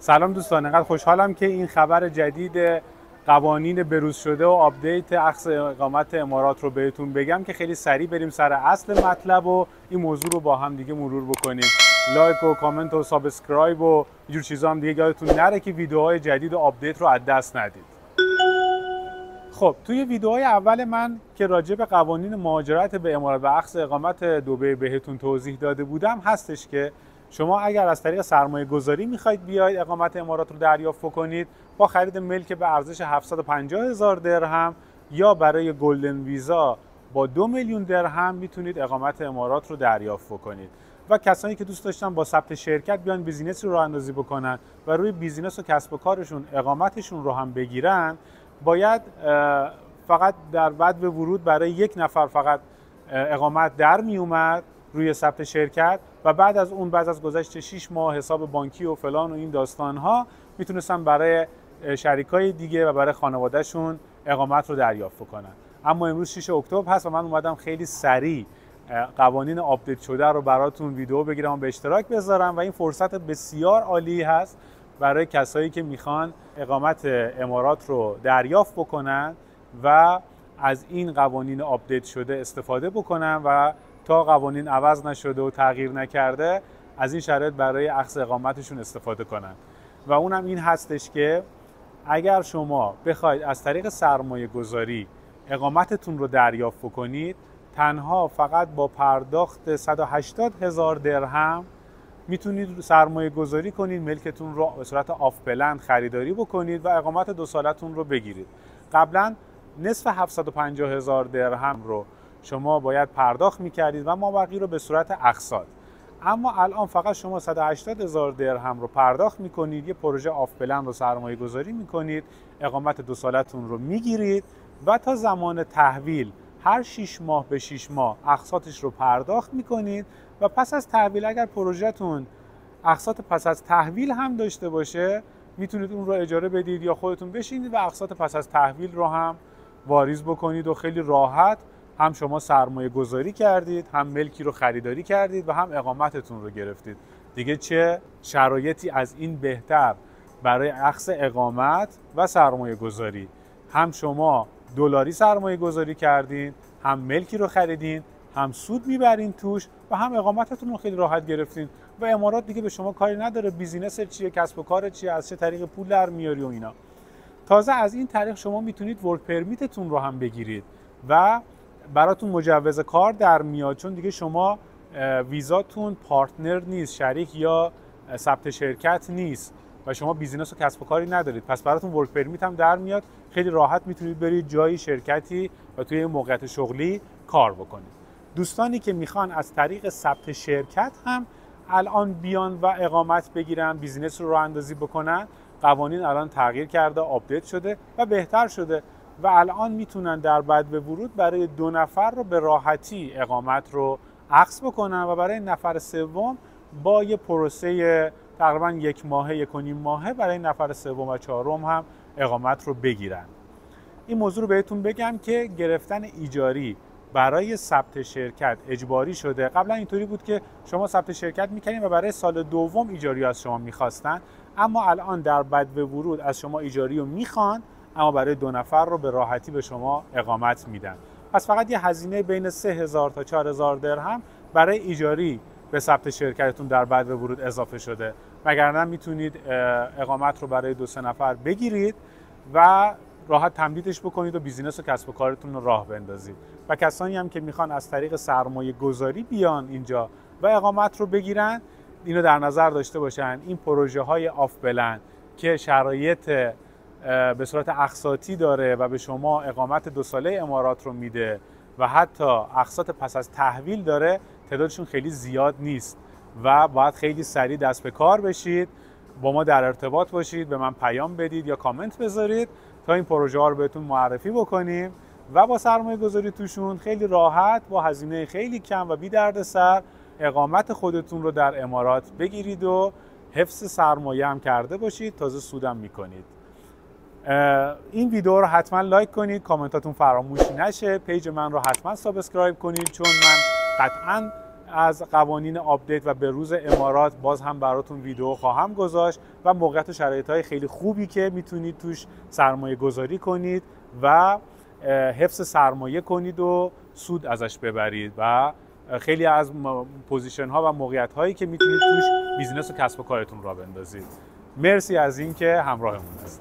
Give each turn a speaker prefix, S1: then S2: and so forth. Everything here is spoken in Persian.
S1: سلام دوستان، انقدر خوشحالم که این خبر جدید قوانین بروز شده و آپدیت اخذ اقامت امارات رو بهتون بگم که خیلی سریع بریم سر اصل مطلب و این موضوع رو با هم دیگه مرور بکنیم. لایک و کامنت و سابسکرایب و اینجور چیزا هم دیگه یادتون نره که ویدیوهای جدید و آپدیت رو از دست ندید. خب توی ویدیوهای اول من که راجع به قوانین مهاجرت به امارات و اخذ اقامت دبی بهتون توضیح داده بودم هستش که شما اگر از طریق سرمایه گذاری میخواید بیاید اقامت امارات رو دریافت کنید با خرید ملک به ارزش 750,000 درهم یا برای گلدن ویزا با 2 میلیون درهم میتونید اقامت امارات رو دریافت کنید. و کسانی که دوست داشتن با ثبت شرکت بیان بیزینس رو راه اندازی بکنن و روی بیزینس و کسب و کارشون اقامتشون رو هم بگیرن، باید فقط در بعد ورود برای یک نفر فقط اقامت در می اومد روی ثبت شرکت و بعد از اون بعد از گذشت 6 ماه حساب بانکی و فلان و این داستان ها میتونستن برای شریکای دیگه و برای خانوادهشون اقامت رو دریافت کنن. اما امروز 6 اکتبر هست و من اومدم خیلی سریع قوانین آپدیت شده رو براتون ویدیو بگیرم و به اشتراک بذارم و این فرصت بسیار عالی هست برای کسایی که میخوان اقامت امارات رو دریافت بکنن و از این قوانین آپدیت شده استفاده بکنن و تا قوانین عوض نشده و تغییر نکرده از این شرایط برای اخذ اقامتشون استفاده کنن. و اونم این هستش که اگر شما بخواید از طریق سرمایه گذاری اقامتتون رو دریافت کنید، تنها فقط با پرداخت 180,000 درهم میتونید سرمایه گذاری کنید، ملکتون رو به صورت آف پلن خریداری بکنید و اقامت 2 سالتون رو بگیرید. قبلا نصف 750,000 درهم رو شما باید پرداخت میکردید و مابقی رو به صورت اقساط. اما الان فقط شما 180,000 درهم رو پرداخت میکنید، یه پروژه آف پلن رو سرمایه گذاری میکنید، اقامت 2 سالتون رو میگیرید و تا زمان تحویل هر 6 ماه به 6 ماه اقساطش رو پرداخت میکنید و پس از تحویل اگر پروژهتون اقساط پس از تحویل هم داشته باشه میتونید اون رو اجاره بدید یا خودتون بشینید و اقساط پس از تحویل رو هم واریز بکنید و خیلی راحت هم شما سرمایه گذاری کردید، هم ملکی رو خریداری کردید و هم اقامتتون رو گرفتید. دیگه چه شرایطی از این بهتر برای اخذ اقامت و سرمایه گذاری؟ هم شما دلاری سرمایه گذاری کردین، هم ملکی رو خریدین، هم سود میبرین توش و هم اقامتتون رو خیلی راحت گرفتین و امارات دیگه به شما کاری نداره بیزینس چیه، کسب و کار چیه، از چه طریق پول در میاری و اینا. تازه از این طریق شما میتونید ورک پرمیتتون رو هم بگیرید و براتون مجوز کار در میاد، چون دیگه شما ویزاتون پارتنر نیست، شریک یا ثبت شرکت نیست و شما بیزینس و کسب و کاری ندارید، پس براتون ورک پرمیت هم در میاد. خیلی راحت میتونید برید جایی شرکتی و توی موقعیت شغلی کار بکنید. دوستانی که میخوان از طریق ثبت شرکت هم الان بیان و اقامت بگیرن، بیزینس رو راه اندازی بکنن، قوانین الان تغییر کرده، آپدیت شده و بهتر شده و الان میتونن در بعد ورود برای 2 نفر رو به راحتی اقامت رو اخذ بکنن و برای نفر سوم با یه پروسه تقریبا 1 ماهه 1.5 ماهه برای نفر سوم و چهارم هم اقامت رو بگیرن. این موضوع رو بهتون بگم که گرفتن ایجاری برای ثبت شرکت اجباری شده. قبلا اینطوری بود که شما ثبت شرکت میکنین و برای سال دوم ایجاری از شما میخواستن، اما الان در بعد ورود از شما ایجاری رو میخوان، اما برای 2 نفر رو به راحتی به شما اقامت میدن. پس فقط یه هزینه بین 3,000 تا 4,000 درهم برای ایجاری به ثبت شرکتتون در بعد ورود اضافه شده، وگرنه میتونید اقامت رو برای 2-3 نفر بگیرید و راحت تمدیدش بکنید و بیزینس و کسب و کارتون رو راه بندازید. و کسانی هم که میخوان از طریق سرمایه گذاری بیان اینجا و اقامت رو بگیرن، اینو در نظر داشته باشن این پروژه های آف پلن که شرایط به صورت اقساطی داره و به شما اقامت 2 ساله امارات رو میده و حتی اقساط پس از تحویل داره، تعدادشون خیلی زیاد نیست و باید خیلی سریع دست به کار بشید، با ما در ارتباط باشید، به من پیام بدید یا کامنت بذارید تا این پروژه ها رو بهتون معرفی بکنیم و با سرمایه گذاری توشون خیلی راحت با هزینه خیلی کم و بی دردسر اقامت خودتون رو در امارات بگیرید و حفظ سرمایه هم کرده باشید، تازه سودم میکنید. این ویدیو رو حتما لایک کنید، کامنتاتون فراموش نشه، پیج من رو حتما سابسکرایب کنید، چون من قطعاً از قوانین آپدیت و بروز امارات باز هم براتون ویدیو خواهم گذاشت و موقعیت و شرایط‌های خیلی خوبی که میتونید توش سرمایه گذاری کنید و حفظ سرمایه کنید و سود ازش ببرید و خیلی از پوزیشن ها و موقعیت هایی که میتونید توش بیزینس و کسب و کارتون را بندازید. مرسی از اینکه همراهمون هستید.